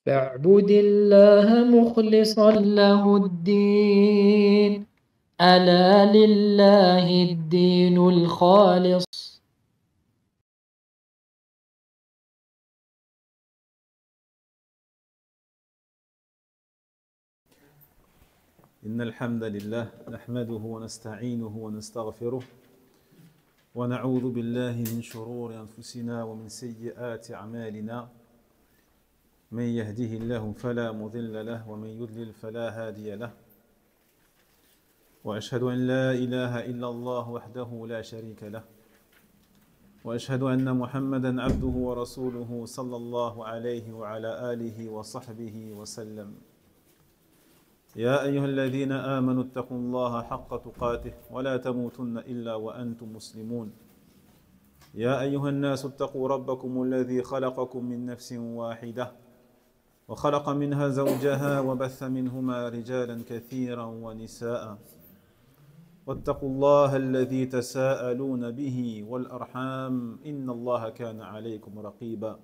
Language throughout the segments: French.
فاعبد الله مخلصا له الدين ألا لله الدين الخالص. إن الحمد لله نحمده ونستعينه ونستغفره ونعوذ بالله من شرور أنفسنا ومن سيئات أعمالنا من يهده الله فلا مضل له ومن يضلل فلا هادي له وأشهد أن لا إله إلا الله وحده لا شريك له وأشهد أن محمدا عبده ورسوله صلى الله عليه وعلى آله وصحبه وسلم. يا أيها الذين آمنوا اتقوا الله حق تقاته ولا تموتن إلا وأنتم مسلمون. يا أيها الناس اتقوا ربكم الذي خلقكم من نفس واحدة وخلق منها زوجها وبث منهما رجالا كثيرا ونساء واتقوا الله الذي تساءلون به والأرحام إن الله كان عليكم رقيبا.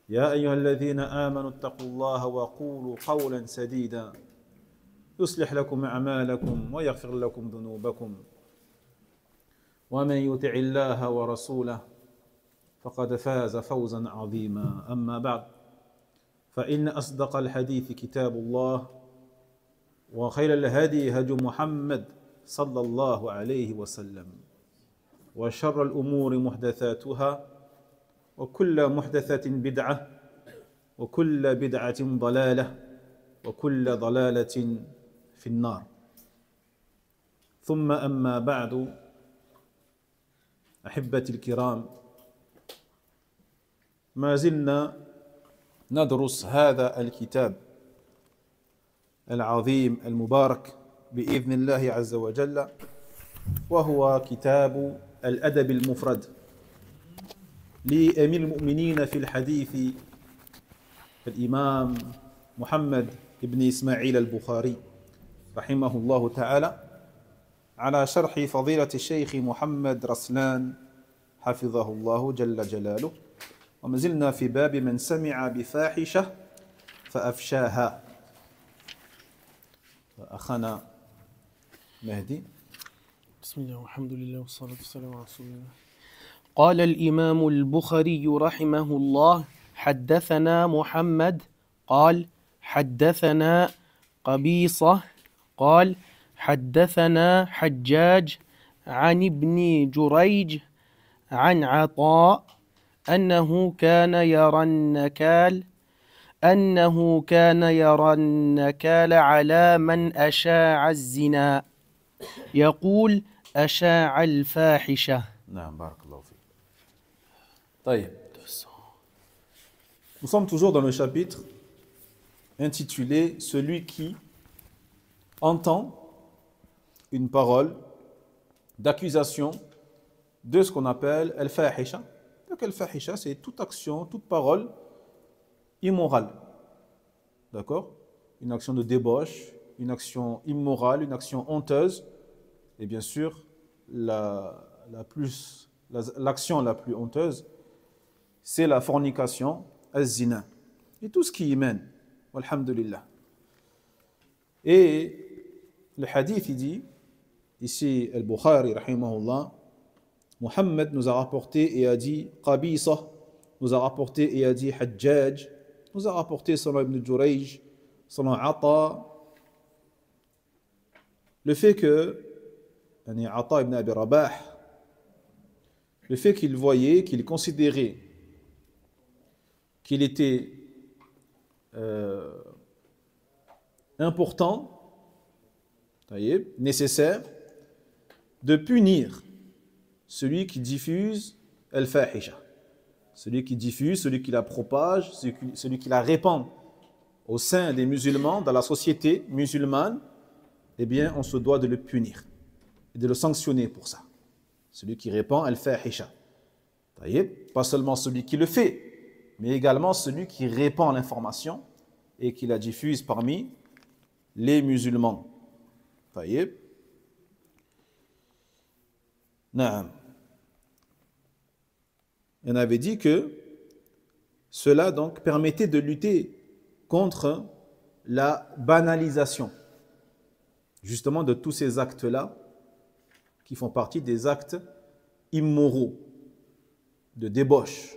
يا أيها الذين آمنوا اتقوا الله وقولوا قولا سديدا يصلح لكم أعمالكم ويغفر لكم ذنوبكم ومن يطع الله ورسوله فقد فاز فوزا عظيما. أما بعد فإن أصدق الحديث كتاب الله وخير الهدي هدي محمد صلى الله عليه وسلم وشر الأمور محدثاتها وكل محدثة بدعة وكل بدعة ضلالة وكل ضلالة في النار. ثم أما بعد أحبتي الكرام، ما زلنا ندرس هذا الكتاب العظيم المبارك بإذن الله عز وجل، وهو كتاب الأدب المفرد لأمير المؤمنين في الحديث الإمام محمد بن إسماعيل البخاري رحمه الله تعالى، على شرح فضيلة الشيخ محمد رسلان حفظه الله جل جلاله. وما زلنا في باب من سمع بفاحشة فأفشاها. أخانا مهدي. بسم الله والحمد لله والصلاة والسلام على رسول الله. قال الإمام البخاري رحمه الله: حدثنا محمد قال حدثنا قبيصة قال حدثنا حجاج عن ابن جريج عن عطاء أنه كان يرى النكال على من أشاع الزنا، يقول أشاع الفاحشة. نعم بارك الله فيك. طيب. Nous sommes toujours dans le chapitre intitulé Celui qui entend une parole d'accusation de ce qu'on appelle al-fahisha. Donc al-fahisha, c'est toute action, toute parole immorale. D'accord? Une action de débauche, une action immorale, une action honteuse. Et bien sûr, l'action la plus honteuse, c'est la fornication, az-zina. Et tout ce qui y mène. Walhamdulillah. Et le hadith, il dit, ici, al-Bukhari, rahimahullah, Muhammad nous a rapporté et a dit, Qabisa nous a rapporté et a dit, Hajjaj nous a rapporté selon Ibn Jurayj, selon Ata, le fait que, Ata ibn Abi Rabah, le fait qu'il voyait, qu'il considérait qu'il était important, nécessaire, de punir celui qui diffuse al-fahisha, celui qui diffuse, celui qui la propage, celui qui la répand au sein des musulmans, dans la société musulmane. Eh bien, on se doit de le punir et de le sanctionner pour ça. Celui qui répand al-fahisha. Pas seulement celui qui le fait, mais également celui qui répand l'information et qui la diffuse parmi les musulmans. Naam. On avait dit que cela donc permettait de lutter contre la banalisation, justement, de tous ces actes-là qui font partie des actes immoraux, de débauche,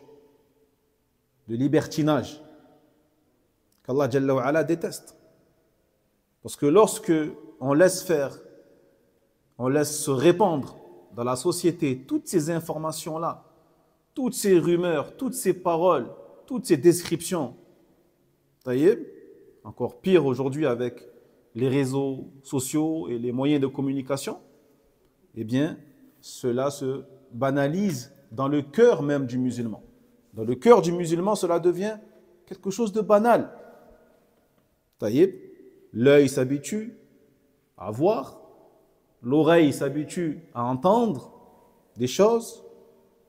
de libertinage, qu'Allah Jalla wa Ala déteste. Parce que lorsque on laisse faire, on laisse se répandre dans la société toutes ces informations-là, toutes ces rumeurs, toutes ces paroles, toutes ces descriptions, encore pire aujourd'hui avec les réseaux sociaux et les moyens de communication, eh bien, cela se banalise dans le cœur même du musulman. Dans le cœur du musulman, cela devient quelque chose de banal. L'œil s'habitue à voir, l'oreille s'habitue à entendre des choses,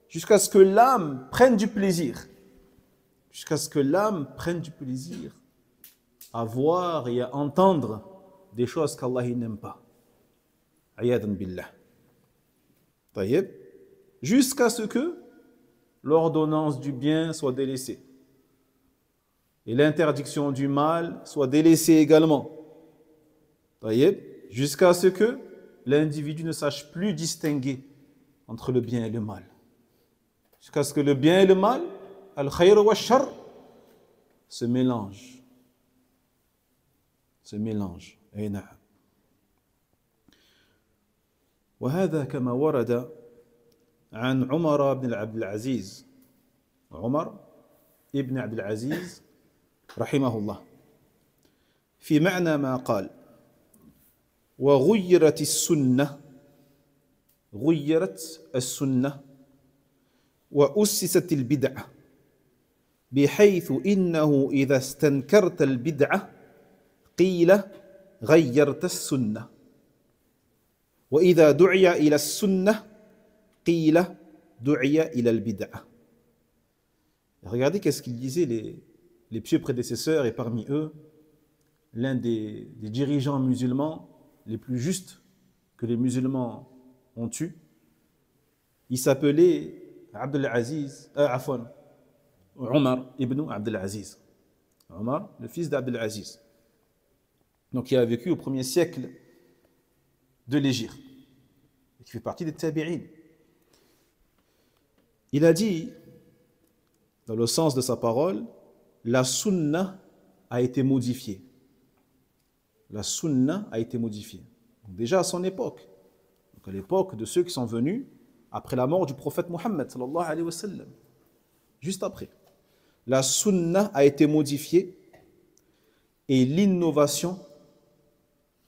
jusqu'à ce que l'âme prenne du plaisir. Jusqu'à ce que l'âme prenne du plaisir à voir et à entendre des choses qu'Allah n'aime pas. Ayadan billah. Jusqu'à ce que l'ordonnance du bien soit délaissée et l'interdiction du mal soit délaissée également. Jusqu'à ce que l'individu ne sache plus distinguer entre le bien et le mal. Jusqu'à ce que le bien et le mal, al-khayr wa shar, se mélangent. Se mélangent. وهذا كما ورد عن عمر بن عبد العزيز عمر ابن عبد العزيز رحمه الله في معنى ما قال وغيرت السنة غيرت السنة وأسست البدعة بحيث إنه إذا استنكرت البدعة قيل غيرت السنة وإذا دعي إلى السنة قيل دعي إلى البدعة. Regardez qu'est-ce qu'ils disaient les pieux prédécesseurs, et parmi eux l'un des dirigeants musulmans les plus justes que les musulmans ont eu. Il s'appelait Omar ibn Abdel Aziz. Omar, le fils d'Abdel Aziz. Donc, il a vécu au 1er siècle de l'Hégire, et qui fait partie des tabi'in. Il a dit, dans le sens de sa parole, la sunna a été modifiée. La sunna a été modifiée. Donc, déjà à son époque, donc à l'époque de ceux qui sont venus après la mort du prophète Mohammed sallallahu alayhi wa sallam, juste après. La sunna a été modifiée et l'innovation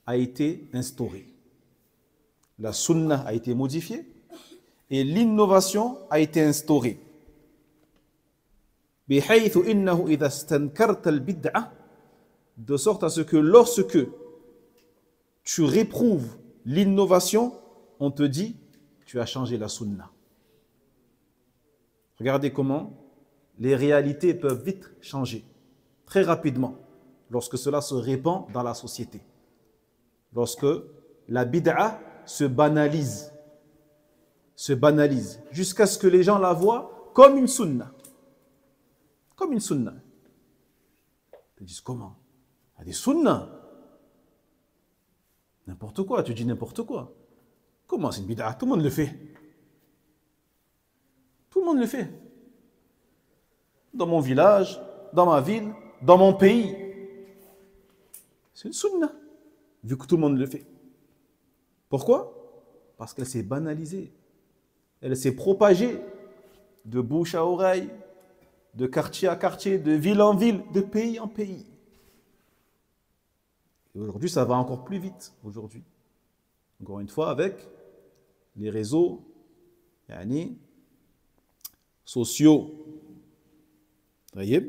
a été instaurée. La sunna a été modifiée et l'innovation a été instaurée. بحيث إنه إذا استنكرت البدعة, de sorte à ce que lorsque tu réprouves l'innovation, on te dit tu as changé la sunna. Regardez comment les réalités peuvent vite changer, très rapidement, lorsque cela se répand dans la société. Lorsque la bid'a se banalise, jusqu'à ce que les gens la voient comme une sunna. Comme une sunna. Ils disent comment? Il y a des sunnas. N'importe quoi, tu dis n'importe quoi. Comment c'est une bid'a? Tout le monde le fait. Tout le monde le fait. Dans mon village, dans ma ville, dans mon pays. C'est une sunna, vu que tout le monde le fait. Pourquoi? Parce qu'elle s'est banalisée. Elle s'est propagée de bouche à oreille, de quartier à quartier, de ville en ville, de pays en pays. Et aujourd'hui, ça va encore plus vite. Aujourd'hui, encore une fois, avec les réseaux sociaux. Vous voyez?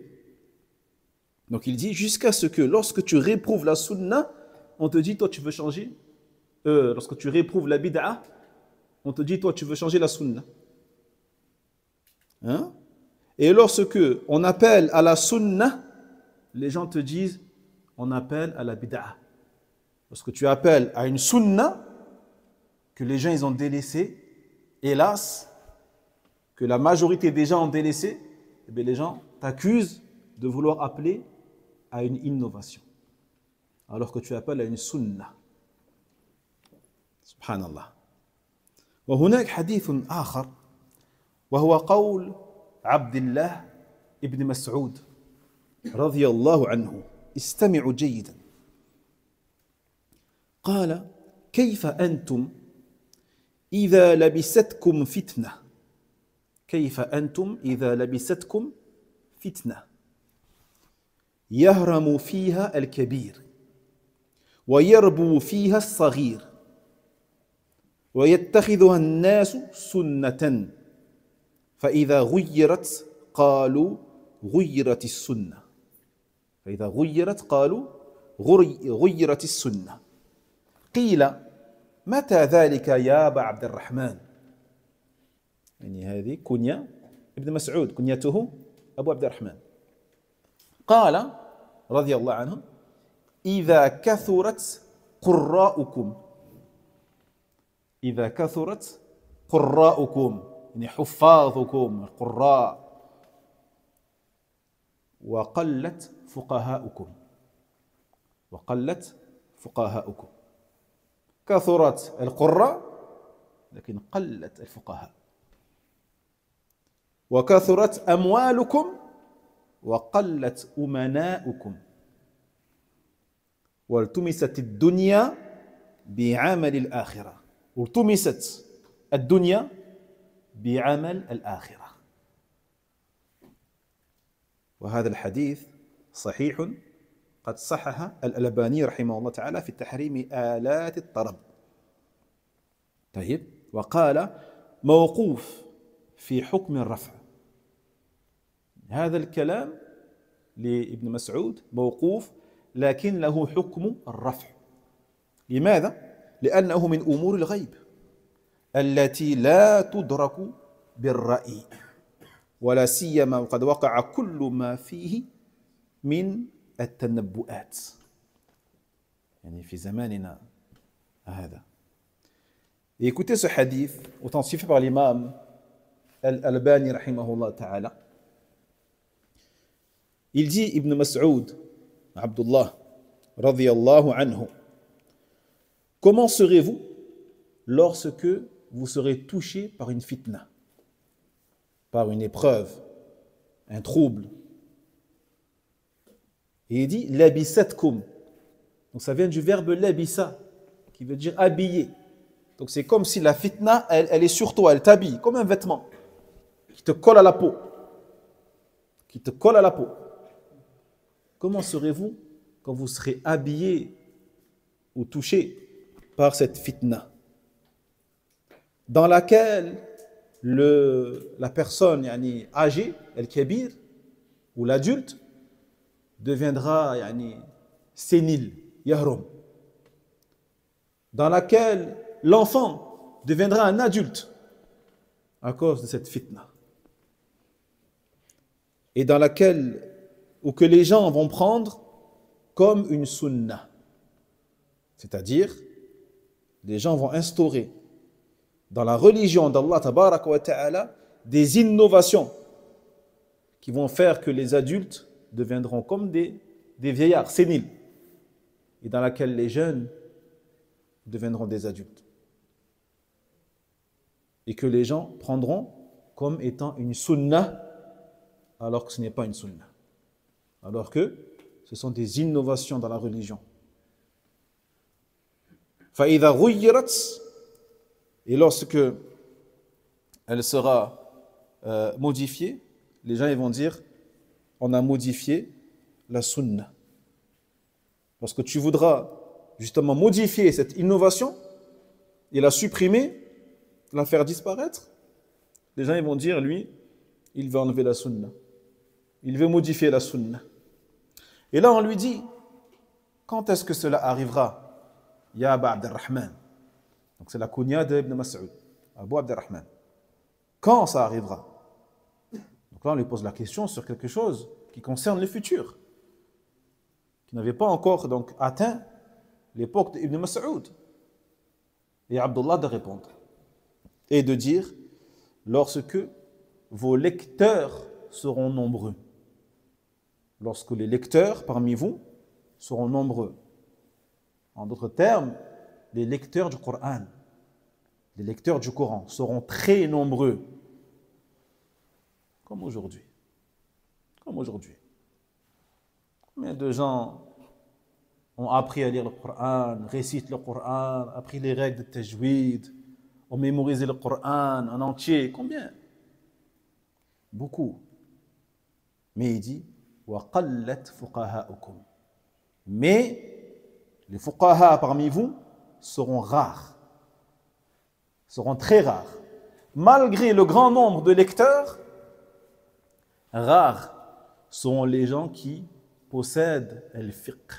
Donc il dit, jusqu'à ce que lorsque tu réprouves la sunna, on te dit, toi tu veux changer. Lorsque tu réprouves la bid'a, on te dit, toi tu veux changer la sunna. Hein? Et lorsque on appelle à la sunna, les gens te disent, on appelle à la bid'a. Lorsque tu appelles à une sunna, que les gens ils ont délaissé, hélas, que la majorité des gens ont délaissé, eh bien les gens t'accusent de vouloir appeler à une innovation, alors que tu appelles à une sunnah. Subhanallah. وهناك حديث آخر وهو قول عبد الله ابن مسعود رضي الله عنه. استمعوا جيدا. قال: كيف أنتم إذا لبستكم فتنة؟ كيف أنتم إذا لبستكم فتنة يهرم فيها الكبير ويربو فيها الصغير ويتخذها الناس سنة فإذا غيرت قالوا غيرت السنة. فإذا غيرت قالوا غيرت السنة. قيل: متى ذلك يا أبا عبد الرحمن؟ يعني هذه كنية ابن مسعود، كنيته أبو عبد الرحمن. قال رضي الله عنه: إذا كثرت قراءكم. إذا كثرت قراءكم يعني حفاظكم القراء، وقلت فقهاؤكم. وقلت فقهاؤكم. كثرت القراء لكن قلت الفقهاء. وكثرت أموالكم وقلت أمناؤكم. والتمست الدنيا بعمل الآخرة. والتمست الدنيا بعمل الآخرة. وهذا الحديث صحيح قد صحح الألباني رحمه الله تعالى في تحريم آلات الطرب. طيب، وقال موقوف في حكم الرفع. هذا الكلام لابن مسعود موقوف لكن له حكم الرفع. لماذا؟ لأنه من أمور الغيب التي لا تدرك بالرأي، ولا سيما وقد وقع كل ما فيه من التنبؤات يعني في زماننا هذا. Et écoutez ce hadith authentifié par l'imam Al-Albani rahimahullah ta'ala. Il dit, Ibn Mas'ud, Abdullah, radiyallahu anhu, comment serez-vous lorsque vous serez touché par une fitna, par une épreuve, un trouble? Et il dit, labisatkum. Donc ça vient du verbe labisa, qui veut dire habiller. Donc c'est comme si la fitna, elle est sur toi, elle t'habille, comme un vêtement, qui te colle à la peau. Qui te colle à la peau. Comment serez-vous quand vous serez habillé ou touché par cette fitna, dans laquelle la personne âgée, el-kabir, ou l'adulte, deviendra sénile, yahrum, dans laquelle l'enfant deviendra un adulte à cause de cette fitna, et dans laquelle ou que les gens vont prendre comme une sunnah, c'est-à-dire les gens vont instaurer dans la religion d'Allah tabaraka wa ta'ala des innovations qui vont faire que les adultes deviendront comme des vieillards séniles, et dans laquelle les jeunes deviendront des adultes, et que les gens prendront comme étant une sunnah alors que ce n'est pas une sunnah, alors que ce sont des innovations dans la religion. فَإِذَا غُيِّرَتْ, et lorsque elle sera modifiée, les gens ils vont dire on a modifié la sunnah. Parce que tu voudras justement modifier cette innovation et la supprimer, la faire disparaître. Les gens ils vont dire lui, il veut enlever la sunnah. Il veut modifier la sunnah. Et là on lui dit, quand est-ce que cela arrivera? Ya Aba Abdurrahman. Donc c'est la kunya d'Ibn Mas'ud, Abu Abdurrahman. Quand ça arrivera? Donc là on lui pose la question sur quelque chose qui concerne le futur, qui n'avait pas encore donc atteint l'époque d'Ibn Mas'ud. Et Abdullah de répondre et de dire lorsque vos lecteurs seront nombreux. lorsque les lecteurs parmi vous seront nombreux. En d'autres termes, les lecteurs du Coran, les lecteurs du Coran seront très nombreux, comme aujourd'hui. Comme aujourd'hui. Combien de gens ont appris à lire le Coran, récitent le Coran, appris les règles de tajwid, ont mémorisé le Coran en entier? Combien? Beaucoup. Mais il dit وَقَلَّتْ فُقَهَاؤُكُمْ. Mais les fuqaha parmi vous seront rares, seront très rares. Malgré le grand nombre de lecteurs, rares sont les gens qui possèdent al-fiqh,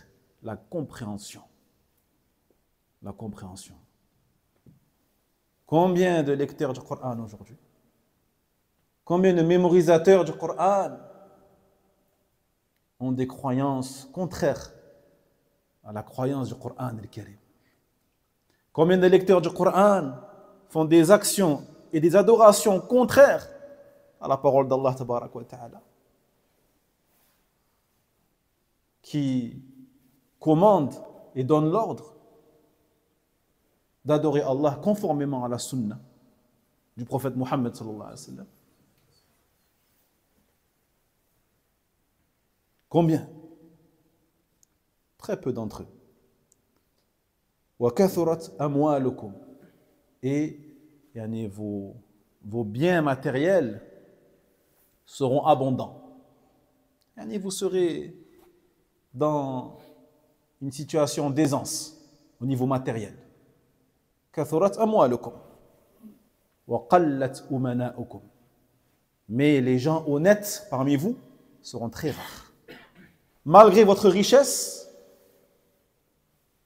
la compréhension. La compréhension. Combien de lecteurs du Coran aujourd'hui? Combien de mémorisateurs du Coran ont des croyances contraires à la croyance du Coran al-Karim? Combien de lecteurs du Coran font des actions et des adorations contraires à la parole d'Allah tabaraka wa ta'ala, qui commande et donne l'ordre d'adorer Allah conformément à la sunna du prophète Mohammed sallallahu alayhi wa sallam? Combien? Très peu d'entre eux. وَكَثُرَتْ أَمْوَالُكُمْ. Et vos biens matériels seront abondants. Vous serez dans une situation d'aisance au niveau matériel. كَثُرَتْ أَمْوَالُكُمْ وَقَلَّتْ أُمَنَاؤُكُمْ. Mais les gens honnêtes parmi vous seront très rares. Malgré votre richesse,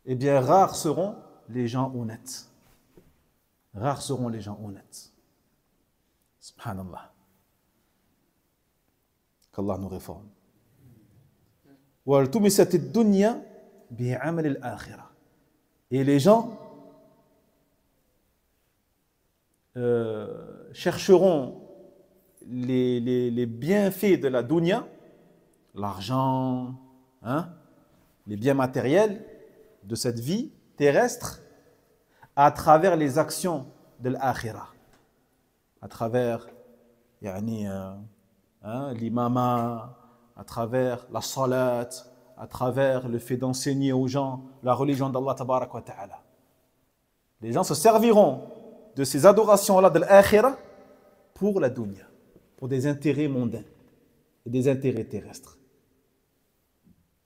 eh bien, rares seront les gens honnêtes. Rares seront les gens honnêtes. Subhanallah. Qu'Allah nous réforme. وَالْتُمِسَتِ الدُّنْيَا بِعَمَلِ الْآخِرَةِ. Et les gens chercheront les bienfaits de la dunya, l'argent, les biens matériels de cette vie terrestre, à travers les actions de l'akhirah, à travers l'imama, à travers la salat, à travers le fait d'enseigner aux gens la religion d'Allah tabarak wa ta'ala. Les gens se serviront de ces adorations-là de l'akhirah pour la dunya, pour des intérêts mondains et des intérêts terrestres.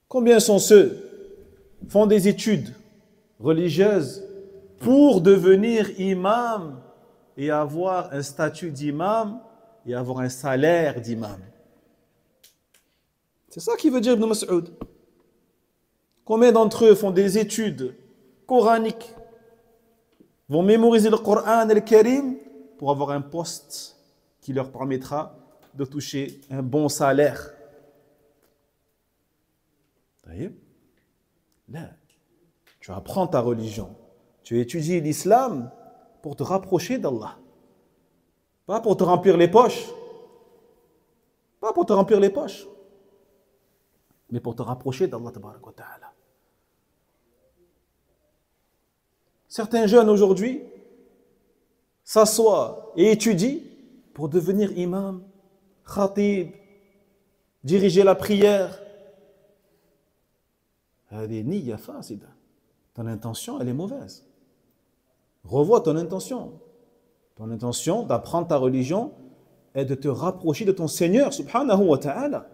Combien sont ceux qui font des études religieuses pour devenir imam et avoir un statut d'imam et avoir un salaire d'imam? C'est ça qui veut dire Ibn Mas'ud. Combien d'entre eux font des études coraniques, vont mémoriser le Coran et le Karim pour avoir un poste qui leur permettra de toucher un bon salaire? Là, tu apprends ta religion, tu étudies l'islam pour te rapprocher d'Allah, pas pour te remplir les poches, pas pour te remplir les poches, mais pour te rapprocher d'Allah tabaraka wa ta'ala. Certains jeunes aujourd'hui s'assoient et étudient pour devenir imam, khatib, diriger la prière. Ton intention, elle est mauvaise. Revois ton intention. Ton intention d'apprendre ta religion est de te rapprocher de ton Seigneur, subhanahu wa ta'ala,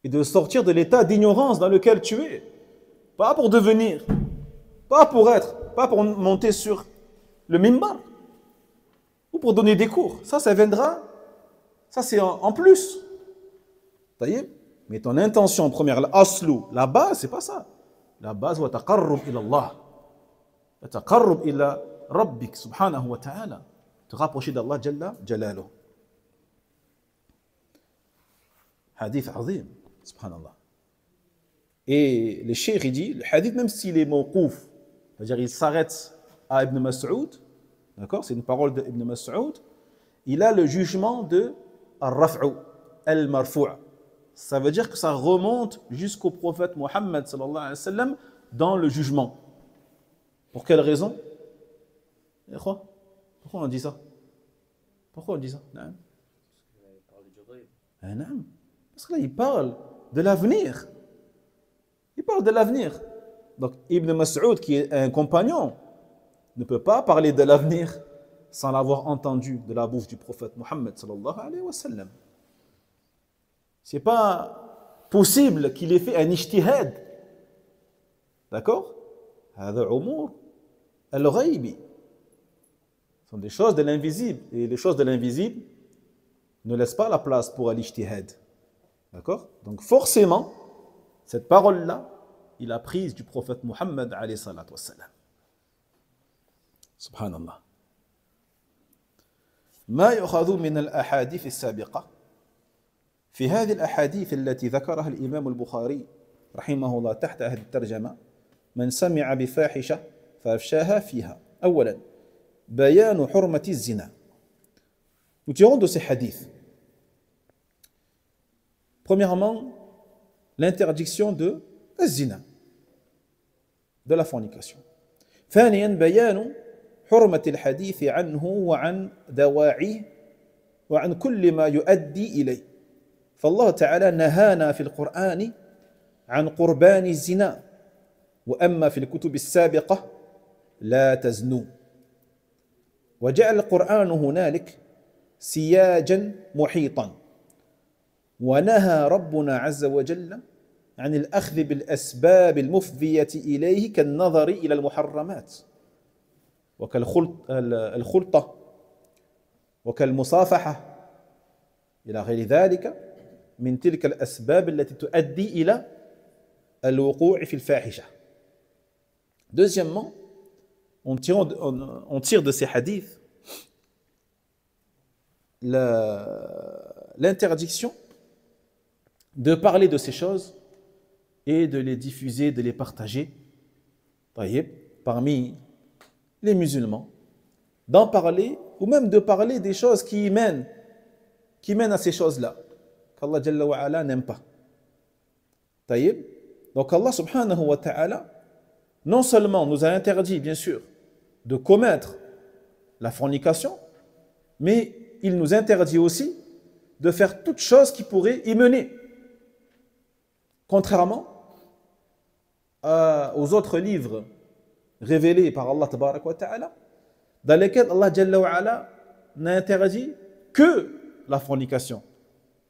et de sortir de l'état d'ignorance dans lequel tu es. Pas pour devenir, pas pour monter sur le mimbar, ou pour donner des cours. Ça viendra, ça c'est en plus. Mais ton intention première, l'aslu, la base, c'est pas ça. La base, wa taqarrub ila Allah. Wa taqarrub ila Rabbik, subhanahu wa ta'ala. Te rapprocher d'Allah, jalla jalaluh. Hadith azim, subhanallah. Et le cheikh, il dit, le hadith, même s'il est mawqouf, c'est-à-dire il s'arrête à Ibn Mas'ud, d'accord, c'est une parole d'Ibn Mas'ud, il a le jugement de al-raf'u, al-marfu'. Ça veut dire que ça remonte jusqu'au prophète Mohammed sallallahu alayhi wa sallam dans le jugement. Pour quelle raison? Pourquoi on dit ça? Pourquoi on dit ça? Parce que là, il parle de l'avenir. Il parle de l'avenir. Donc, Ibn Mas'ud, qui est un compagnon, ne peut pas parler de l'avenir sans l'avoir entendu de la bouche du prophète Mohammed sallallahu alayhi wa sallam. C'est pas possible qu'il ait fait un ijtihad. D'accord? هذا عمور الغيب. Ce sont des choses de l'invisible. Et les choses de l'invisible ne laissent pas la place pour l'ijtihad. D'accord? Donc forcément, cette parole-là, il a prise du prophète Mohammed alayhi salatu wassalam. Subhanallah. ما يؤخذ من الأحاديث السابقة في هذه الأحاديث التي ذكرها الإمام البخاري رحمه الله تحت هذه الترجمة من سمع بفاحشة فأفشاها فيها. أولا بيان حرمة الزنا. Nous tirons de ces hadiths. Premièrement, l'interdiction de الزنا, de la fornication. ثانيا بيان حرمة الحديث عنه وعن دواعيه وعن كل ما يؤدي إليه. فالله تعالى نهانا في القرآن عن قربان الزنا وأما في الكتب السابقة لا تزنوا. وجعل القرآن هنالك سياجا محيطا ونهى ربنا عز وجل عن الأخذ بالأسباب المفضية إليه كالنظر إلى المحرمات وكالخلطة وكالمصافحة إلى غير ذلك من تلك الأسباب التي تؤدي إلى الوقوع في الفاحشة. Deuxièmement, on tire de ces hadiths l'interdiction de parler de ces choses et de les diffuser, de les partager parmi les musulmans, d'en parler ou même de parler des choses qui mènent à ces choses-là, qu'Allah Jalla wa Ala n'aime pas. Donc Allah subhanahu wa ta'ala non seulement nous a interdit, bien sûr, de commettre la fornication, mais il nous interdit aussi de faire toute chose qui pourrait y mener. Contrairement aux autres livres révélés par Allah tabarak wa ta'ala, dans lesquels Allah Jalla wa Ala n'a interdit que la fornication,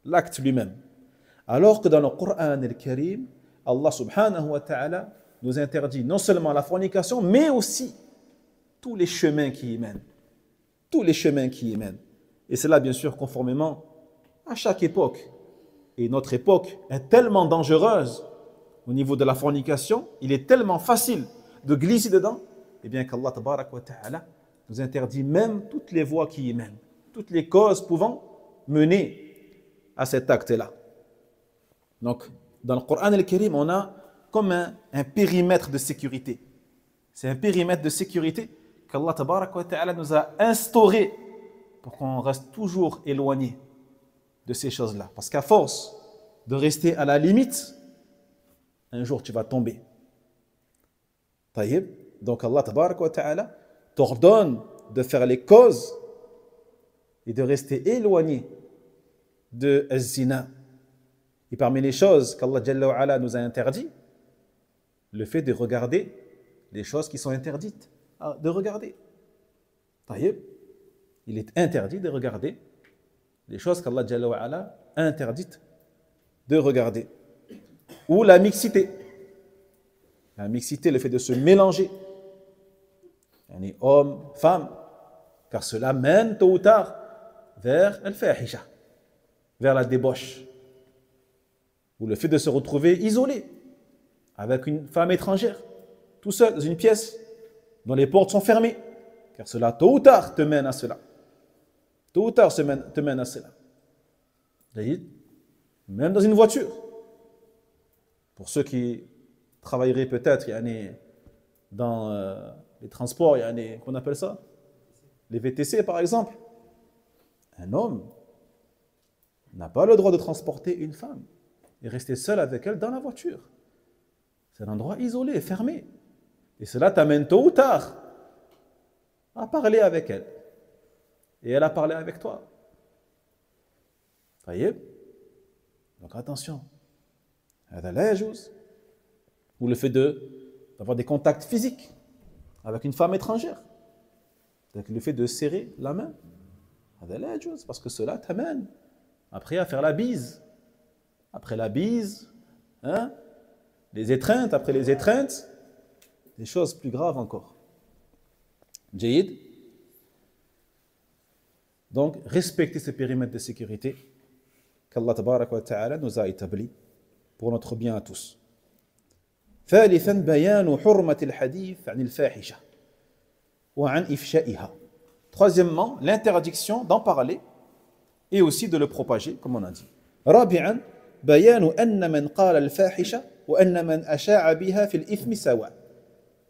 l'acte lui-même. Alors que dans le Coran al-Karim, Allah subhanahu wa ta'ala nous interdit non seulement la fornication, mais aussi tous les chemins qui y mènent. Tous les chemins qui y mènent. Et cela, bien sûr, conformément à chaque époque. Et notre époque est tellement dangereuse au niveau de la fornication, il est tellement facile de glisser dedans, et bien qu'Allah tabarak wa ta'ala nous interdit même toutes les voies qui y mènent, toutes les causes pouvant mener à cet acte-là. Donc, dans le Coran al-Karim, on a comme un périmètre de sécurité. C'est un périmètre de sécurité qu'Allah tabarak wa ta'ala nous a instauré pour qu'on reste toujours éloigné de ces choses-là. Parce qu'à force de rester à la limite, un jour tu vas tomber. Donc Allah tabarak wa ta'ala t'ordonne de faire les causes et de rester éloigné de az-zina. Et parmi les choses qu'Allah Jalla wa Ala nous a interdit, le fait de regarder les choses qui sont interdites. De regarder. Il est interdit de regarder les choses qu'Allah Jalla wa Ala a interdites de regarder. Ou la mixité. La mixité, le fait de se mélanger. Homme, femme. Car cela mène tôt ou tard vers al-fahisha, vers la débauche. Ou le fait de se retrouver isolé avec une femme étrangère, tout seul dans une pièce dont les portes sont fermées. Car cela, tôt ou tard, te mène à cela. Tôt ou tard, te mène à cela. Même dans une voiture. Pour ceux qui travailleraient peut-être dans les transports, qu'on appelle ça, les VTC par exemple. Un homme n'a pas le droit de transporter une femme. et rester seul avec elle dans la voiture. C'est un endroit isolé, fermé. Et cela t'amène tôt ou tard à parler avec elle. Et elle a parlé avec toi. Voyez? Donc attention. Ou le fait d'avoir des contacts physiques avec une femme étrangère. Donc le fait de serrer la main. Parce que cela t'amène après à faire la bise. Après la bise, hein, les étreintes, après les étreintes, des choses plus graves encore. Jayid. Donc, respecter ce périmètre de sécurité qu'Allah tabaraka wa ta'ala nous a établi pour notre bien à tous. ثالثا بيان حرمة الحديث عن الفاحشة وعن إفشائها. Troisièmement, l'interdiction d'en parler et aussi de le propager, comme on a dit. رابعا بيان أن من قال الفاحشة وأن من أشاع بها في الإثم سواء.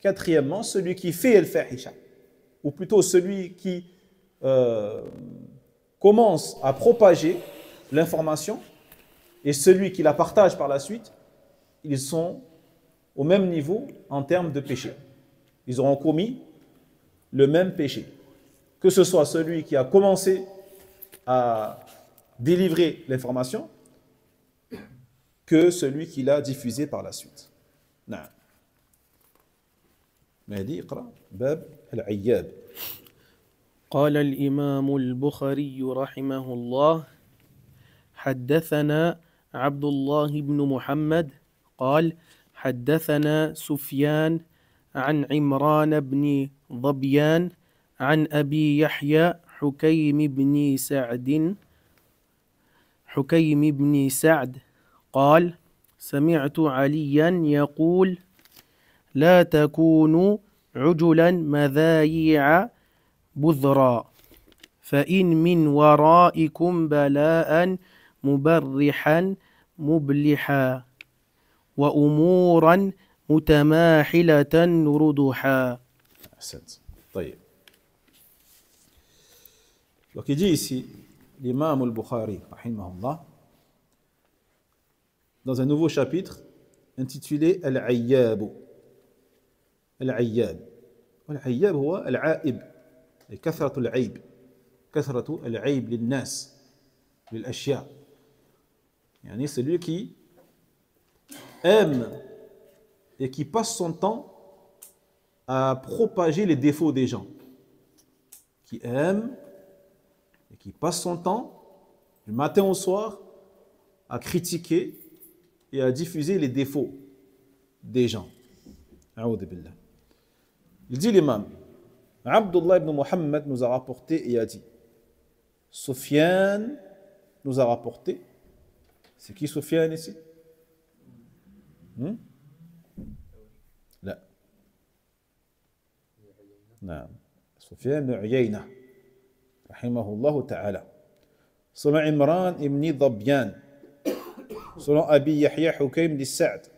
Quatrièmement, celui qui fait الفاحشة, ou plutôt celui qui commence à propager l'information et celui qui la partage par la suite, ils sont au même niveau en termes de péché. Ils auront commis le même péché. Que ce soit celui qui a commencé à délivrer l'information que celui qui l'a diffusé par la suite. نعم. مهدي اقرأ باب العياب. قال الإمام البخاري رحمه الله حدثنا عبد الله بن محمد قال حدثنا سفيان عن عمران بن ظبيان عن أبي يحيى حكيم بن سعد قال سمعت عليا يقول لا تكونوا عجلا مذايع بذرا فإن من ورائكم بلاء مبرحا مبلحا وأمورا متماحلة ردحا. طيب. Donc il dit ici, l'imam al-Bukhari, rahimahullah, dans un nouveau chapitre intitulé Al-Ayyab. Al-Ayyab. Al-Ayyab هو العائب. كثرة العيب. كثرة العيب للناس. للأشياء. يعني celui qui aime et qui passe son temps à propager les défauts des gens. Qui aime et qui passe son temps du matin au soir à critiquer et à diffuser les défauts des gens. A'oudhu billah. Il dit l'imam, Abdullah ibn Muhammad nous a rapporté et a dit, Sufyan nous a rapporté. C'est qui Sufyan ici? لا. نعم. سفيان بن عيينة رحمه الله تعالى. Selon Imran ibn Dhabyan, selon Abi Yahya Hukaym bin Sa'd,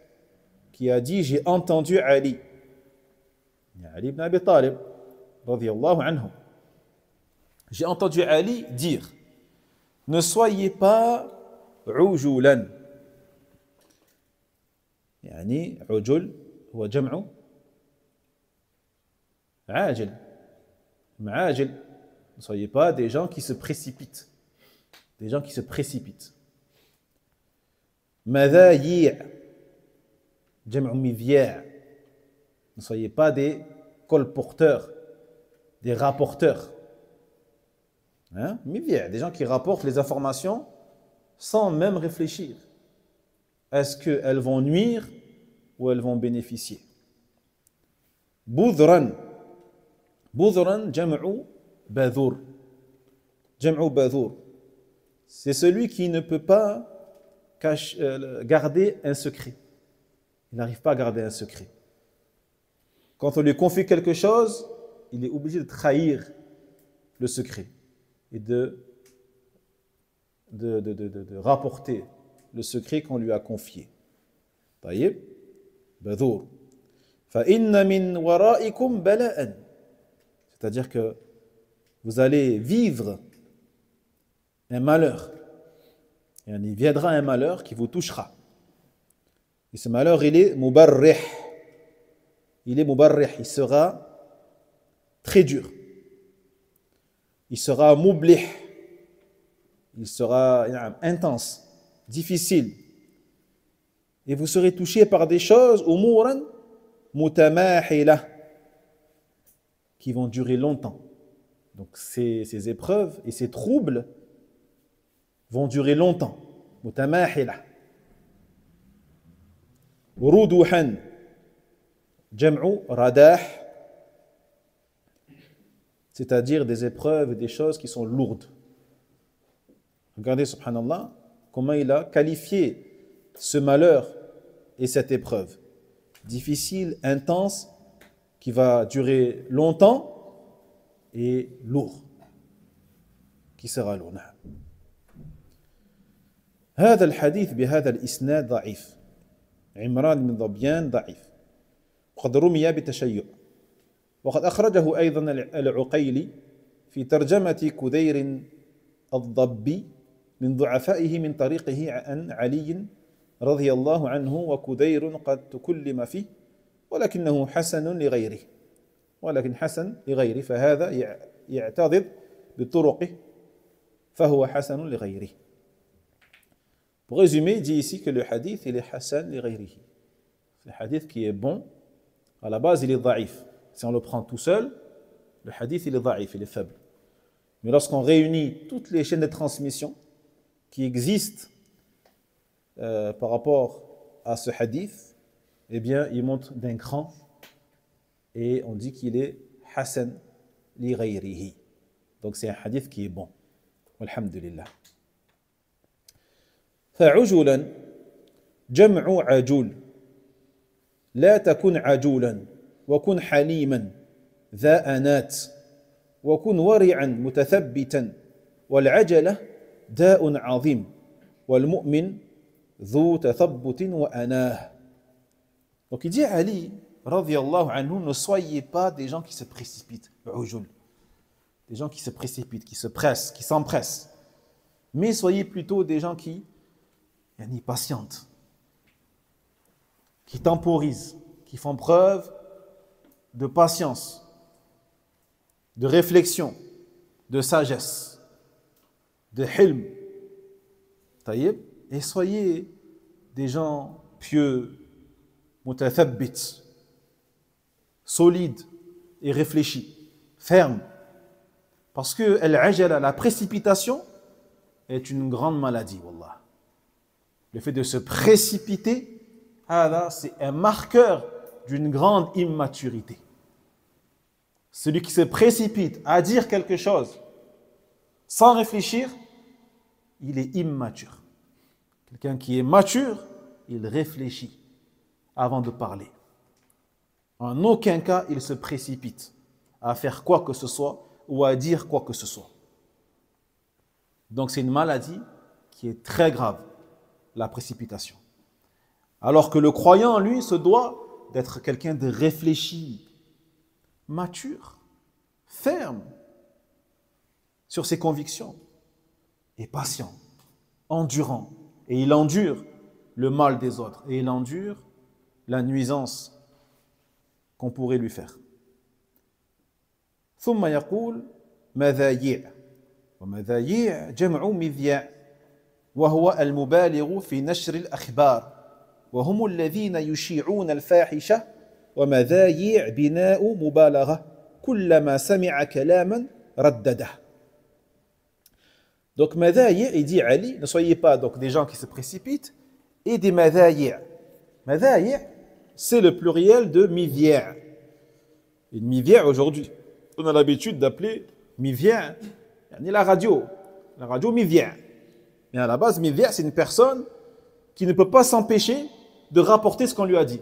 qui a dit, j'ai entendu Ali ibn Abi Talib, radiyallahu anhu. J'ai entendu Ali dire, ne soyez pas ujulan. يعني عجل هو جمع عاجل. معاجل. Ne soyez pas des gens qui se précipitent. Des gens qui se précipitent. مذايع جمع مذياع. Ne soyez pas des colporteurs, des rapporteurs. Hein? مذياع, des gens qui rapportent les informations sans même réfléchir. Est-ce qu'elles vont nuire ou elles vont bénéficier? Boudran. Boudran, jam'u badour. Jam'u badour. C'est celui qui ne peut pas garder un secret. Il n'arrive pas à garder un secret. Quand on lui confie quelque chose, il est obligé de trahir le secret et de rapporter le secret qu'on lui a confié. طيب بذور فإن من ورائكم بلاء. C'est-à-dire que vous allez vivre un malheur. Il viendra un malheur qui vous touchera. Et ce malheur, il est mubarrih. Il est mubarrih. Il sera très dur. Il sera mublih. Il sera intense, difficile. Et vous serez touché par des choses, umuran mutamahila, qui vont durer longtemps. Donc ces épreuves et ces troubles vont durer longtemps. Mutamahila. Ruduhan, jam'u radah, c'est-à-dire des épreuves et des choses qui sont lourdes. Regardez, subhanallah, comment il a qualifié ce malheur et cette épreuve. Difficile, intense, qui va durer longtemps et lourd, qui sera lourd. هذا الحديث بهذا الإسناد ضعيف. عمران بن ظبيان ضعيف. وقد رمي بالتشيع. وقد أخرجه أيضا العقيلي في ترجمة كدير الضبي من ضعفائه من طريقه عن علي رضي الله عنه وكدير قد تكلم فيه ولكنه حسن لغيره ولكن حسن لغيره فهذا يعتضد بطرقه فهو حسن لغيره. Pour résumer, il dit ici que le hadith il est hasan li ghayrihi. C'est un hadith qui est bon. À la base, il est dhaif. Si on le prend tout seul, le hadith il est dhaif, il est faible. Mais lorsqu'on réunit toutes les chaînes de transmission qui existent par rapport à ce hadith, eh bien, il monte d'un cran et on dit qu'il est hasan li ghayrihi. Donc c'est un hadith qui est bon. Alhamdulillah. فعجلا جمع عجول لا تكن عجولا وكن حليما ذا أنات وكن ورعا متثبتا والعجلة داء عظيم والمؤمن ذو تثبت وأناه. Donc il dit à Ali radhiyallahu anhu, ne soyez pas des gens qui se précipitent, des gens qui se précipitent, qui se pressent, qui s'empressent, mais soyez plutôt des gens qui patientent, qui temporisent, qui font preuve de patience, de réflexion, de sagesse, de hilm. Et soyez des gens pieux, mutathabbit, solides et réfléchis, fermes. Parce que la précipitation est une grande maladie, wallah. Le fait de se précipiter, c'est un marqueur d'une grande immaturité. Celui qui se précipite à dire quelque chose sans réfléchir, il est immature. Quelqu'un qui est mature, il réfléchit avant de parler. En aucun cas, il se précipite à faire quoi que ce soit ou à dire quoi que ce soit. Donc c'est une maladie qui est très grave, la précipitation. Alors que le croyant, lui, se doit d'être quelqu'un de réfléchi, mature, ferme sur ses convictions et patient, endurant. Et il endure le mal des autres et il endure la nuisance qu'on pourrait lui faire. ثم يقول مذايع ومذايع جمع مذياع وهو المبالغ في نشر الأخبار وهم الذين يشيعون الفاحشة ومذايع بناء مبالغة كلما سمع كلاما ردده. Donc madhayi', il dit Ali, ne soyez pas donc des gens qui se précipitent et des madhayi'. Madhayi', c'est le pluriel de midhi'. Une midhi' aujourd'hui, on a l'habitude d'appeler midhi' la radio midhi'. Mais à la base, midhi' c'est une personne qui ne peut pas s'empêcher de rapporter ce qu'on lui a dit.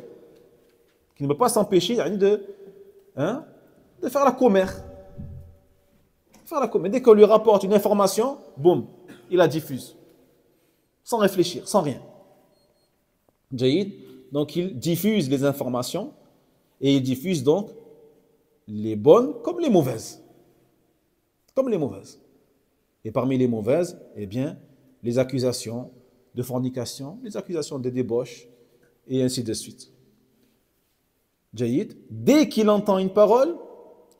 Qui ne peut pas s'empêcher de faire la commère. Dès qu'on lui rapporte une information, boum, il la diffuse. Sans réfléchir, sans rien. Donc il diffuse les informations et il diffuse donc les bonnes comme les mauvaises. Comme les mauvaises. Et parmi les mauvaises, eh bien, les accusations de fornication, les accusations de débauche et ainsi de suite. Jaïd, dès qu'il entend une parole,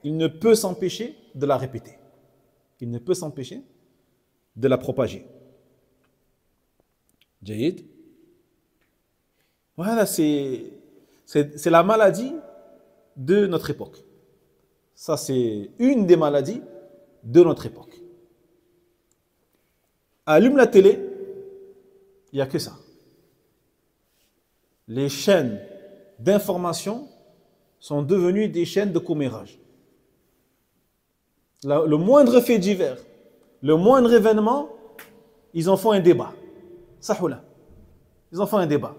il ne peut s'empêcher de la répéter. Il ne peut s'empêcher de la propager. Jaïd. Voilà, c'est la maladie de notre époque. Ça, c'est une des maladies de notre époque. Allume la télé, il n'y a que ça. Les chaînes d'information sont devenues des chaînes de commérage. Le moindre fait divers, le moindre événement, ils en font un débat. Sahoula. Ils en font un débat.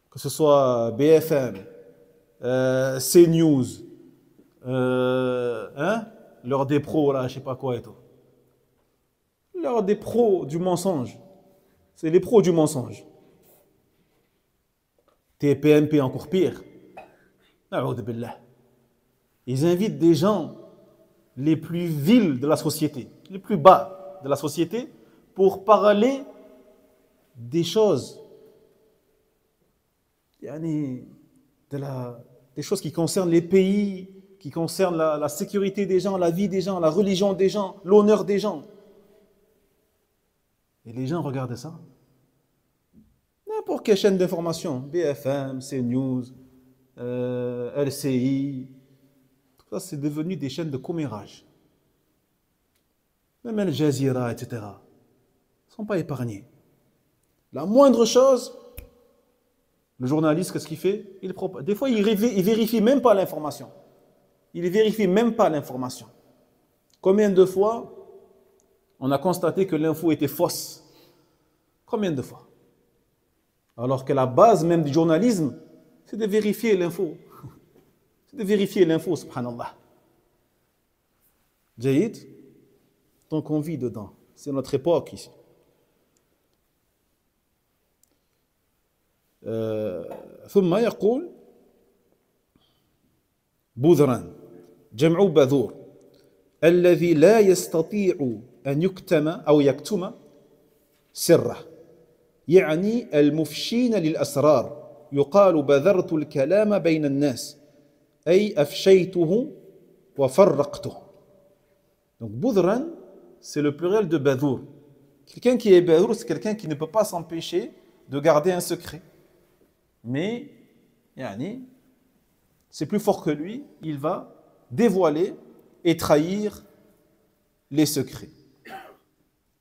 Que ce soit BFM, CNews, l'heure des pros, là, je sais pas quoi et tout. L'heure des pros du mensonge. C'est les pros du mensonge. TPMP encore pire. Ils invitent des gens les plus vils de la société, les plus bas de la société, pour parler des choses, des choses qui concernent les pays, qui concernent la sécurité des gens, la vie des gens, la religion des gens, l'honneur des gens. Et les gens regardent ça. N'importe quelle chaîne d'information, BFM, CNews, LCI, tout ça c'est devenu des chaînes de commérage. Même Al Jazeera, etc. ne sont pas épargnés. La moindre chose, le journaliste, qu'est-ce qu'il fait? Des fois, il vérifie même pas l'information. Il ne vérifie même pas l'information. Combien de fois on a constaté que l'info était fausse? Combien de fois? Alors que la base même du journalisme, c'est de vérifier l'info. C'est de vérifier l'info, subhanallah. Jaïd, donc on vit dedans. C'est notre époque ici. ثم يقول بذرا جمع بذور الذي لا يستطيع أن يكتم أو يكتم سره يعني المفشين للأسرار يقال بذرت الكلام بين الناس أي أفشيته وفرقته. Donc بذرا c'est le pluriel de badhour. Quelqu'un qui est badhour, c'est quelqu'un qui ne peut pas s'empêcher de garder un secret. Mais c'est plus fort que lui, il va dévoiler et trahir les secrets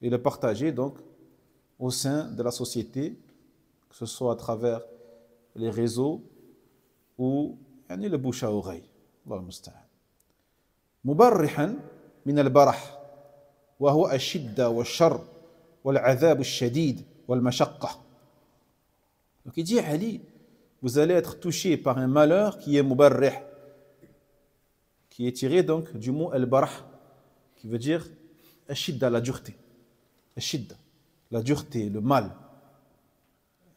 et le partager donc au sein de la société, que ce soit à travers les réseaux ou le bouche à oreille. Allah al-musta'an. مبرحا من البرح وهو الشدة والشر والعذاب الشديد والمشقة. Donc il dit Ali, vous allez être touché par un malheur qui est mubarrih, qui est tiré donc du mot al-barh, qui veut dire ashidda, la dureté. Ashidda, la dureté, le mal.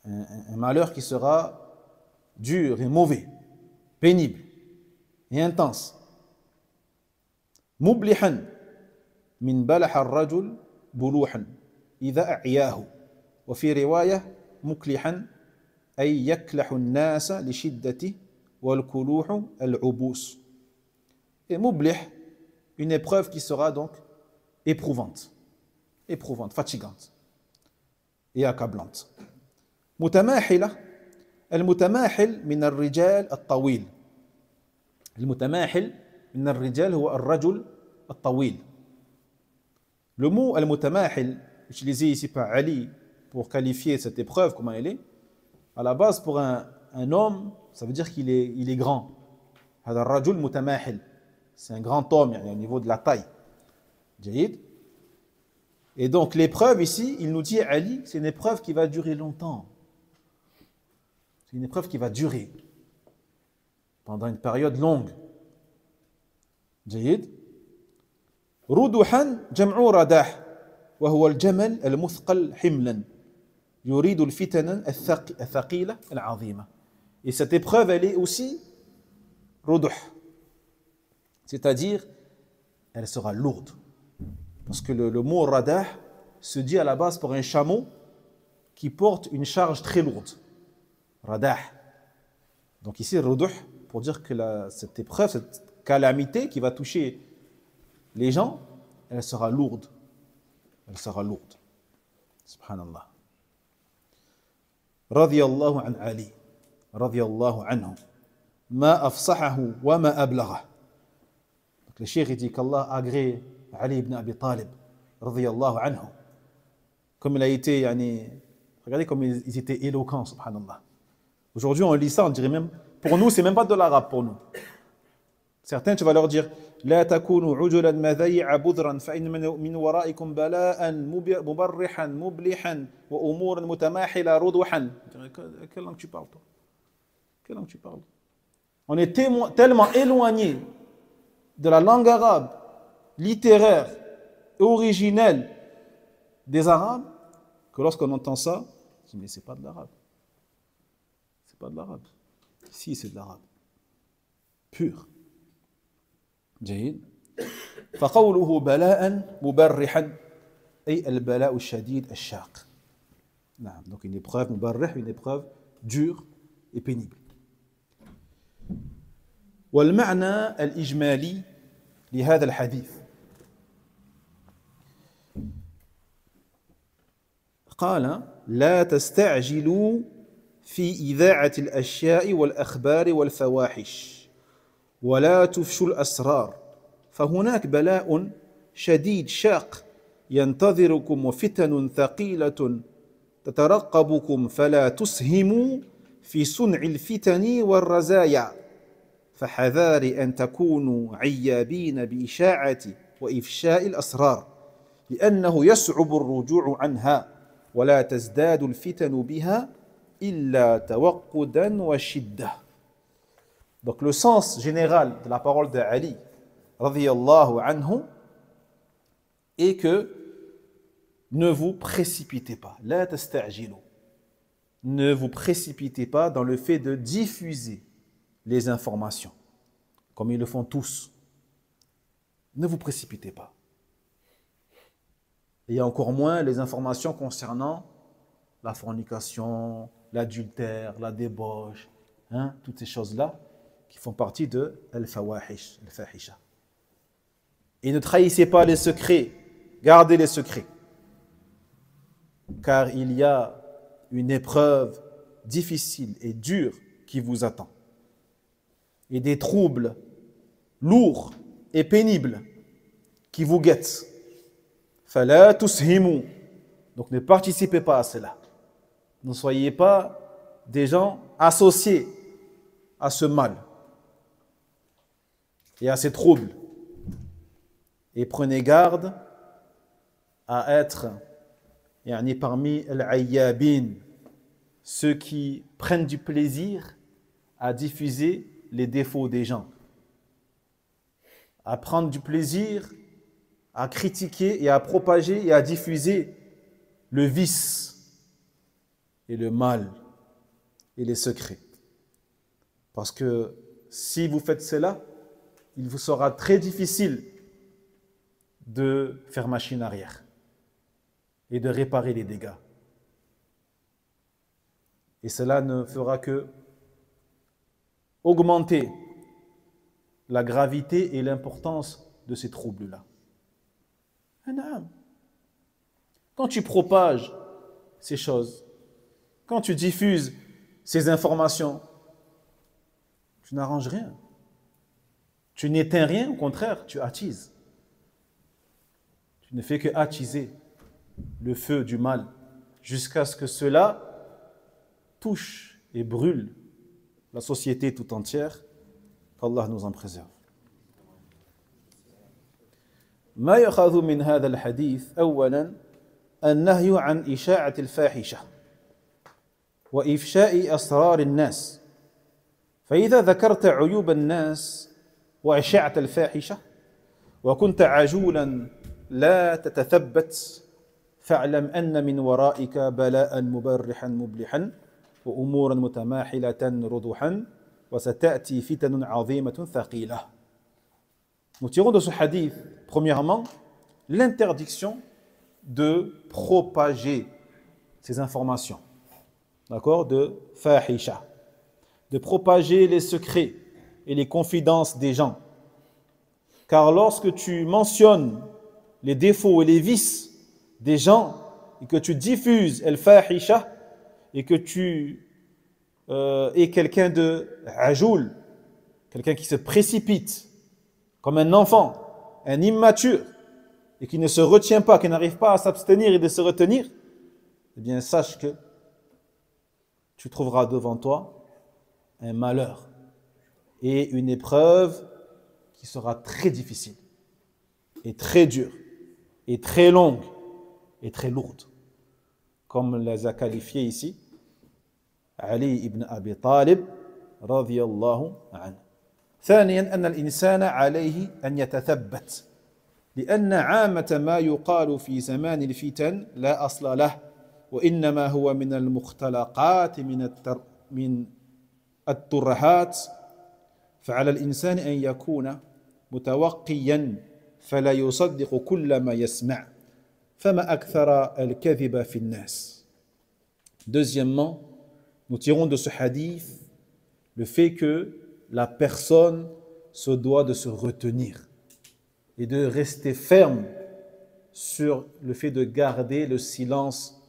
Un malheur qui sera dur et mauvais, pénible et intense. Mublihan min balaha ar-rajul buluhan idha a'yahu wa fi riwayah muklihan أي يكلح الناس لشدته والكلوح العبوس. Et mublih, une épreuve qui sera donc éprouvante, fatigante et accablante. متماحلة, المتماحل من الرجال الطويل. المتماحل من الرجال هو الرجل الطويل. Le mot al-mutamahil, utilisé ici par Ali pour qualifier cette épreuve, comment elle est, à la base, pour un homme, ça veut dire qu'il est grand. هذا الرجل متماحل. C'est un grand homme, au niveau de la taille. جيد. Et donc l'épreuve ici, il nous dit Ali, c'est une épreuve qui va durer longtemps. C'est une épreuve qui va durer pendant une période longue. جيد. ردحا جمع رداح وهو الجمل المثقل حملا. يريد الفتن الثقيلة العظيمة. Et cette épreuve, elle est aussi ruduh, c'est-à-dire elle sera lourde. Parce que le mot radah se dit à la base pour un chameau qui porte une charge très lourde. Radah. Donc ici, ruduh, pour dire que cette épreuve, cette calamité qui va toucher les gens, elle sera lourde. Elle sera lourde. Subhanallah. Radiyallahu an Ali. Radiyallahu anhu. Ma afsahahu wa ma ablagha. Donc le cheikh dit qu'Allah agrée Ali ibn Abi Talib. Radiyallahu anhu. Comme il a été, regardez comme ils étaient éloquents, subhanallah. Aujourd'hui, on lit ça, on dirait même, pour nous, c'est même pas de l'arabe pour nous. Certains, tu vas leur dire, لا تكونوا عجلا مذيع بذرا فإن من ورائكم بلاء مبرحا مبلحا وأمورا متماحلة رضوحا. Quelle langue tu parles, toi? Quelle langue tu parles? On est tellement éloigné de la langue arabe, littéraire, originelle des Arabes, que lorsqu'on entend ça, on se dit, mais c'est pas de l'arabe. C'est pas de l'arabe. Si, c'est de l'arabe. Pur. جيد. فقوله بلاء مبرحا أي البلاء الشديد الشاق. نعم. Donc une épreuve مبرح, une épreuve dure et pénible. والمعنى الإجمالي لهذا الحديث قال لا تستعجلوا في إذاعة الأشياء والأخبار والفواحش ولا تفشوا الأسرار فهناك بلاء شديد شاق ينتظركم وفتن ثقيلة تترقبكم فلا تسهموا في صنع الفتن والرزايا فحذار أن تكونوا عيابين بإشاعة وإفشاء الأسرار لأنه يصعب الرجوع عنها ولا تزداد الفتن بها إلا توقدا وشدة. Donc le sens général de la parole de Ali radhiyallahu anhu est que ne vous précipitez pas. La tasta'jilu. Ne vous précipitez pas dans le fait de diffuser les informations, comme ils le font tous. Ne vous précipitez pas. Et encore moins les informations concernant la fornication, l'adultère, la débauche, toutes ces choses-là qui font partie de al-fawahish, al-fahisha. Et ne trahissez pas les secrets, gardez les secrets. Car il y a une épreuve difficile et dure qui vous attend. Et des troubles lourds et pénibles qui vous guettent. Fala tushimu. Donc ne participez pas à cela. Ne soyez pas des gens associés à ce mal et à ces troubles. Et prenez garde à être parmi al-ayyabin, ceux qui prennent du plaisir à diffuser les défauts des gens, à prendre du plaisir à critiquer et à propager et à diffuser le vice et le mal et les secrets. Parce que si vous faites cela, il vous sera très difficile de faire machine arrière et de réparer les dégâts. Et cela ne fera que augmenter la gravité et l'importance de ces troubles-là. Quand tu propages ces choses, quand tu diffuses ces informations, tu n'arranges rien. Tu n'éteins rien, au contraire, tu attises. Tu ne fais que attiser le feu du mal jusqu'à ce que cela touche et brûle la société tout entière. Qu'Allah nous en préserve. ما يؤخذ من هذا الحديث أولا النهي عن إشاعة الفاحشة وإفشاء أسرار الناس فإذا ذكرت عيوب الناس وأشعت الفاحشة وكنت عجولا لا تتثبت فاعلم أن من ورائك بلاء مبرحا مبلحا وأمورا متماحلة رضحا وستأتي فتن عظيمة ثقيلة. Nous tirons de ce hadith, premièrement, l'interdiction de propager ces informations. d'accord, de fahisha, de propager les secrets et les confidences des gens. Car lorsque tu mentionnes les défauts et les vices des gens et que tu diffuses el-fahisha et que tu es quelqu'un de ajoul, quelqu'un qui se précipite comme un enfant, un immature et qui ne se retient pas, qui n'arrive pas à s'abstenir et de se retenir, eh bien sache que tu trouveras devant toi un malheur et une épreuve qui sera très difficile et très dure et très longue et très lourde, comme les a qualifiés ici Ali ibn Abi Talib رضي الله عنه. ثانيا أن الإنسان عليه أن يتثبت لأن عامة ما يقال في زمان الفتن لا أصل له وإنما هو من المختلقات من الترهات فعلى الإنسان أن يكون متوقيا فلا يصدق كل ما يسمع فما أكثر الكذب في الناس. Deuxièmement, nous tirons de ce hadith le fait que la personne se doit de se retenir et de rester ferme sur le fait de garder le silence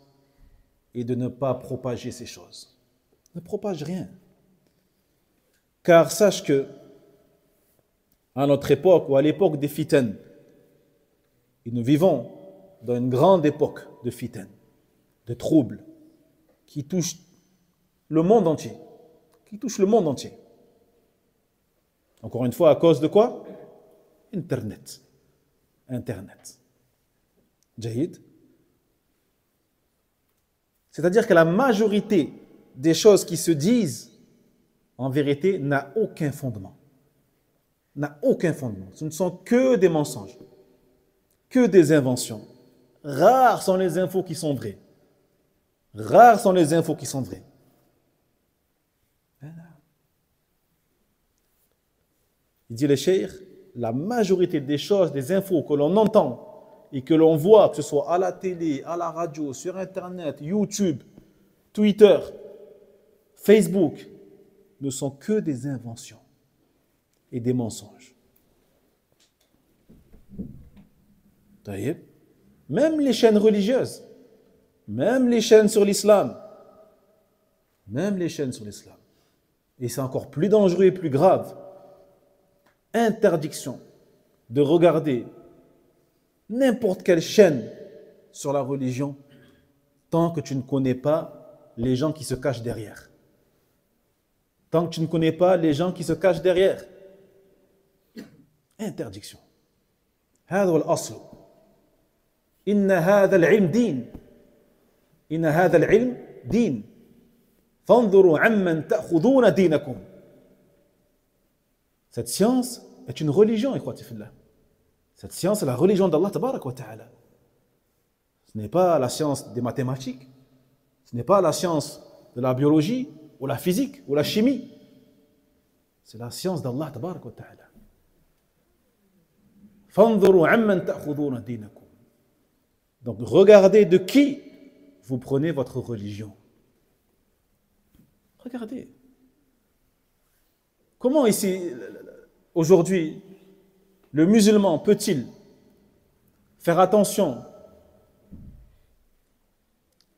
et de ne pas propager ces choses. Ne propage rien. Car sache que à notre époque ou à l'époque des fitans, et nous vivons dans une grande époque de fitans, de troubles qui touchent le monde entier, Encore une fois, à cause de quoi? Internet. Jahid. C'est-à-dire que la majorité des choses qui se disent, en vérité, n'a aucun fondement. Ce ne sont que des mensonges, que des inventions. Rares sont les infos qui sont vraies. Il dit le cheikh, la majorité des choses, des infos que l'on entend et que l'on voit, que ce soit à la télé, à la radio, sur Internet, YouTube, Twitter, Facebook, ne sont que des inventions et des mensonges. Même les chaînes religieuses, même les chaînes sur l'islam, et c'est encore plus dangereux et plus grave, interdiction de regarder n'importe quelle chaîne sur la religion tant que tu ne connais pas les gens qui se cachent derrière. Interdiction. هذا هو الأصل. إن هذا العلم دين. فانظروا عمن تأخذون دينكم. Cette science est une religion, ikhwati fillah. Cette science est la religion d'Allah tabarak wa ta'ala. Ce n'est pas la science des mathématiques, ce n'est pas la science de la biologie, ou la physique, ou la chimie. C'est la science d'Allah tabarak wa ta'ala. فانظروا عمن تأخذون دينكم. Donc regardez de qui vous prenez votre religion. Regardez. Comment ici, aujourd'hui, le musulman peut-il faire attention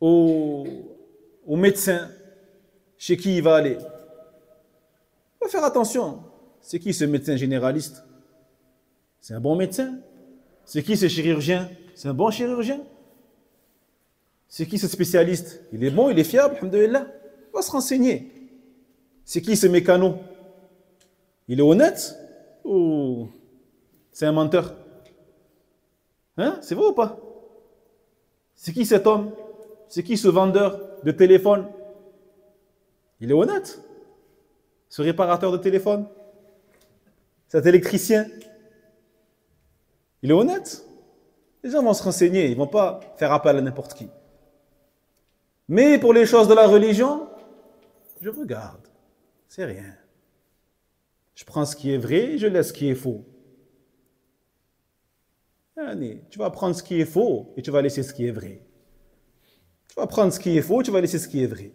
au médecin chez qui il va aller? Il va faire attention. C'est qui ce médecin généraliste? C'est un bon médecin. C'est qui ce chirurgien? C'est un bon chirurgien. C'est qui ce spécialiste? Il est bon, il est fiable, alhamdoulilah. Il va se renseigner. C'est qui ce mécano? Il est honnête ou c'est un menteur? Hein? C'est vrai ou pas? C'est qui cet homme? C'est qui ce vendeur de téléphone? Il est honnête? Ce réparateur de téléphone? Cet électricien? Il est honnête? Les gens vont se renseigner, ils ne vont pas faire appel à n'importe qui. Mais pour les choses de la religion, je regarde, c'est rien. Je prends ce qui est vrai, je laisse ce qui est faux. Allez, tu vas prendre ce qui est faux et tu vas laisser ce qui est vrai. Tu vas prendre ce qui est faux, tu vas laisser ce qui est vrai.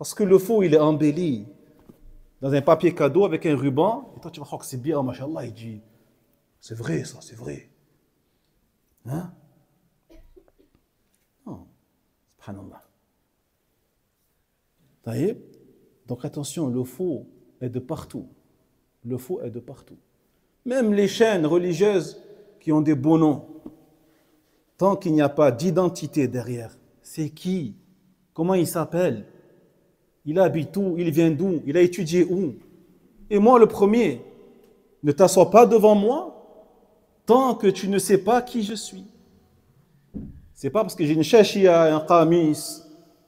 Parce que le faux, il est embelli dans un papier cadeau avec un ruban. Et toi, tu vas croire que c'est bien, machallah. Il dit, c'est vrai ça, c'est vrai. Hein? Non. Subhanallah. Taïeb. Donc attention, le faux est de partout. Le faux est de partout. Même les chaînes religieuses qui ont des beaux noms, tant qu'il n'y a pas d'identité derrière, c'est qui? Comment il s'appelle? Il habite où? Il vient d'où? Il a étudié où? Et moi, le premier, ne t'assois pas devant moi tant que tu ne sais pas qui je suis. C'est pas parce que j'ai une chachia, un qamis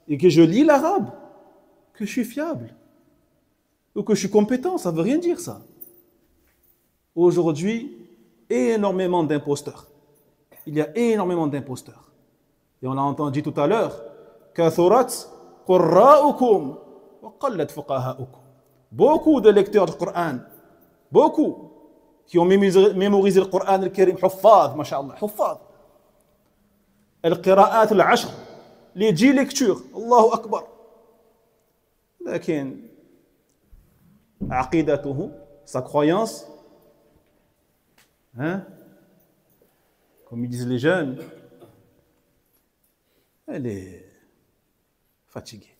et que je lis l'arabe que je suis fiable ou que je suis compétent. Ça ne veut rien dire ça. Aujourd'hui, énormément d'imposteurs. Il y a énormément d'imposteurs. Et on l'a entendu tout à l'heure. Kathurat qurra'ukum wa qallat fuqaha'ukum. Beaucoup de lecteurs du Coran, beaucoup, qui ont mémorisé le Coran al-Karim, huffaz, masha'Allah, huffaz. Al-qira'at al-ashr, les 10 lectures, Allahu Akbar. لكن عقيدته, sa croyance, hein, comme ils disent les jeunes, elle est fatiguée.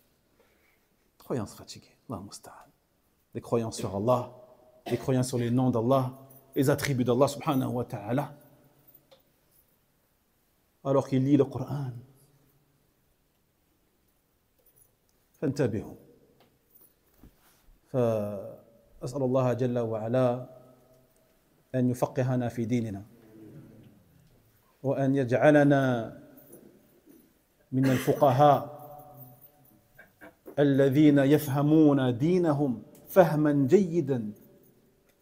Croyance fatiguée. Allah musta'an. Des croyances sur Allah, des croyances sur les noms d'Allah, les attributs d'Allah subhanahu wa ta'ala. Alors qu'il lit le Coran. فانتبهوا. فأسأل الله جل وعلا أن يفقهنا في ديننا وأن يجعلنا من الفقهاء الذين يفهمون دينهم فهما جيدا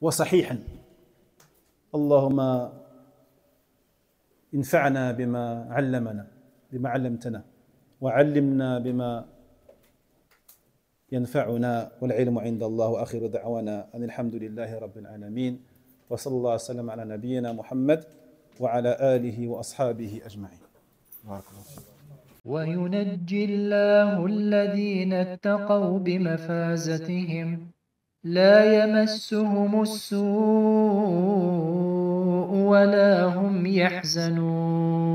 وصحيحا. اللهم انفعنا بما علمتنا وعلمنا بما ينفعنا والعلم عند الله. وآخر دعوانا أن الحمد لله رب العالمين وصلى الله وسلم على نبينا محمد وعلى آله وأصحابه أجمعين. بارك الله فيك. وينجي الله الذين اتقوا بمفازتهم لا يمسهم السوء ولا هم يحزنون.